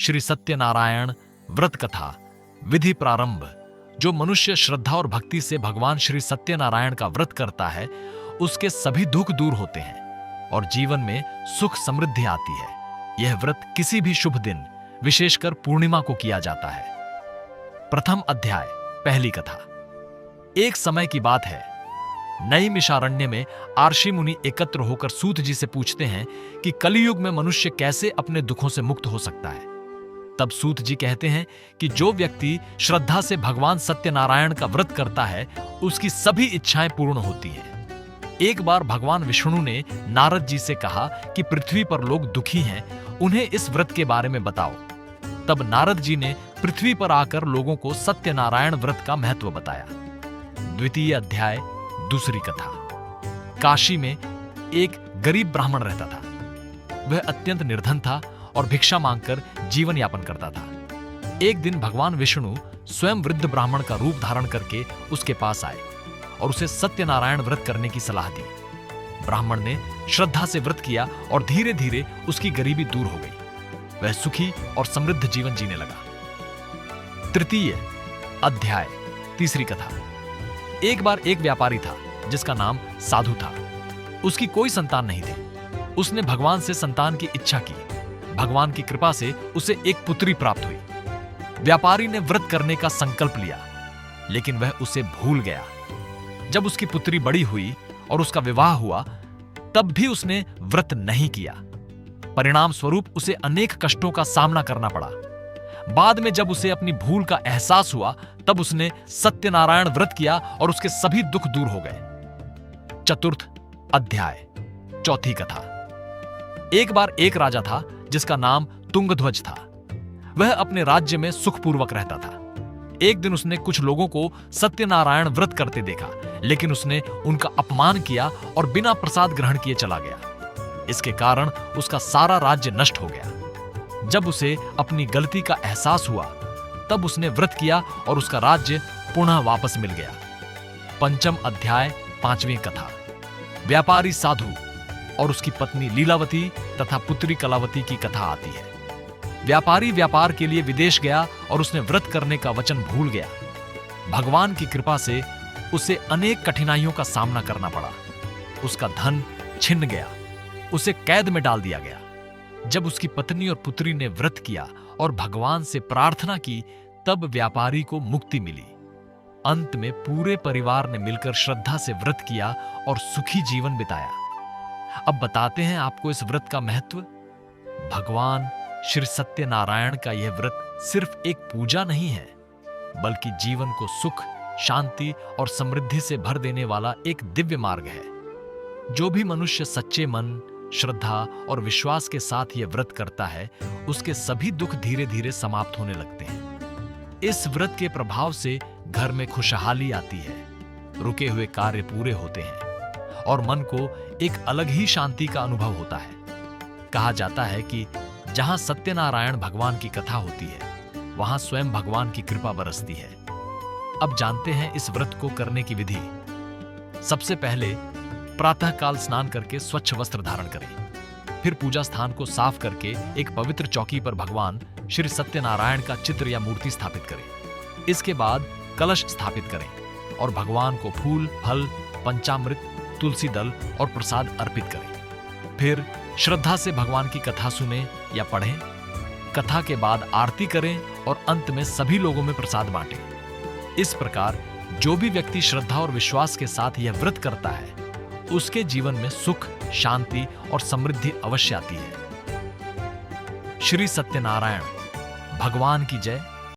श्री सत्यनारायण व्रत कथा विधि प्रारंभ। जो मनुष्य श्रद्धा और भक्ति से भगवान श्री सत्यनारायण का व्रत करता है, उसके सभी दुख दूर होते हैं और जीवन में सुख समृद्धि आती है। यह व्रत किसी भी शुभ दिन, विशेषकर पूर्णिमा को किया जाता है। प्रथम अध्याय, पहली कथा। एक समय की बात है, नैमिषारण्य में आर्षि मुनि एकत्र होकर सूत जी से पूछते हैं कि कलियुग में मनुष्य कैसे अपने दुखों से मुक्त हो सकता है। तब सूत जी कहते हैं कि जो व्यक्ति श्रद्धा से भगवान सत्यनारायण का व्रत करता है, उसकी सभी इच्छाएं पूर्ण होती हैं। एक बार भगवान विष्णु ने नारद जी से कहा कि पृथ्वी पर लोग दुखी हैं, उन्हें इस व्रत के बारे में बताओ। तब नारद जी ने पृथ्वी पर आकर लोगों को सत्यनारायण व्रत का महत्व बताया। द्वितीय अध्याय, दूसरी कथा। काशी में एक गरीब ब्राह्मण रहता था। वह अत्यंत निर्धन था और भिक्षा मांगकर जीवन यापन करता था। एक दिन भगवान विष्णु स्वयं वृद्ध ब्राह्मण का रूप धारण करके उसके पास आए और उसे सत्यनारायण व्रत करने की सलाह दी। ब्राह्मण ने श्रद्धा से व्रत किया और धीरे धीरे उसकी गरीबी दूर हो गई। वह सुखी और समृद्ध जीवन जीने लगा। तृतीय अध्याय, तीसरी कथा। एक बार एक व्यापारी था जिसका नाम साधु था। उसकी कोई संतान नहीं थी। उसने भगवान से संतान की इच्छा की। भगवान की कृपा से उसे एक पुत्री प्राप्त हुई। व्यापारी ने व्रत करने का संकल्प लिया, लेकिन वह उसे भूल गया। जब उसकी पुत्री बड़ी हुई और उसका विवाह हुआ, तब भी उसने व्रत नहीं किया। परिणाम स्वरूप उसे अनेक कष्टों का सामना करना पड़ा। बाद में जब उसे अपनी भूल का एहसास हुआ, तब उसने सत्यनारायण व्रत किया और उसके सभी दुख दूर हो गए। चतुर्थ अध्याय, चौथी कथा। एक बार एक राजा था जिसका नाम तुंगध्वज था। वह अपने राज्य में सुखपूर्वक रहता था। एक दिन उसने कुछ लोगों को सत्यनारायण व्रत करते देखा, लेकिन उसने उनका अपमान किया और बिना प्रसाद ग्रहण किए चला गया। इसके कारण उसका सारा राज्य नष्ट हो गया। जब उसे अपनी गलती का एहसास हुआ, तब उसने व्रत किया और उसका राज्य पुनः वापस मिल गया। पंचम अध्याय, पांचवी कथा। व्यापारी साधु और उसकी पत्नी लीलावती तथा पुत्री कलावती की कथा आती है। व्यापारी व्यापार के लिए विदेश गया और उसने व्रत करने का वचन भूल गया। भगवान की कृपा से उसे अनेक कठिनाइयों का सामना करना पड़ा। उसका धन छिन गया। उसे कैद में डाल दिया गया। जब उसकी पत्नी और पुत्री ने व्रत किया और भगवान से प्रार्थना की, तब व्यापारी को मुक्ति मिली। अंत में पूरे परिवार ने मिलकर श्रद्धा से व्रत किया और सुखी जीवन बिताया। अब बताते हैं आपको इस व्रत का महत्व। भगवान श्री सत्यनारायण का यह व्रत सिर्फ एक पूजा नहीं है, बल्कि जीवन को सुख, शांति और समृद्धि से भर देने वाला एक दिव्य मार्ग है। जो भी मनुष्य सच्चे मन, श्रद्धा और विश्वास के साथ यह व्रत करता है, उसके सभी दुख धीरे धीरे समाप्त होने लगते हैं। इस व्रत के प्रभाव से घर में खुशहाली आती है, रुके हुए कार्य पूरे होते हैं और मन को एक अलग ही शांति का अनुभव होता है। कहा जाता है कि जहां सत्यनारायण भगवान की कथा होती है, वहां स्वयं भगवान की कृपा बरसती है। अब जानते हैं इस व्रत को करने की विधि। सबसे पहले प्रातःकाल स्नान करके स्वच्छ वस्त्र धारण करें। फिर पूजा स्थान को साफ करके एक पवित्र चौकी पर भगवान श्री सत्यनारायण का चित्र या मूर्ति स्थापित करें। इसके बाद कलश स्थापित करें और भगवान को फूल, फल, पंचामृत, तुलसी दल और प्रसाद अर्पित करें। फिर श्रद्धा से भगवान की कथा सुने या पढ़ें। कथा के बाद आरती करें और अंत में सभी लोगों में प्रसाद बांटें। इस प्रकार जो भी व्यक्ति श्रद्धा और विश्वास के साथ यह व्रत करता है, उसके जीवन में सुख, शांति और समृद्धि अवश्य आती है। श्री सत्यनारायण भगवान की जय।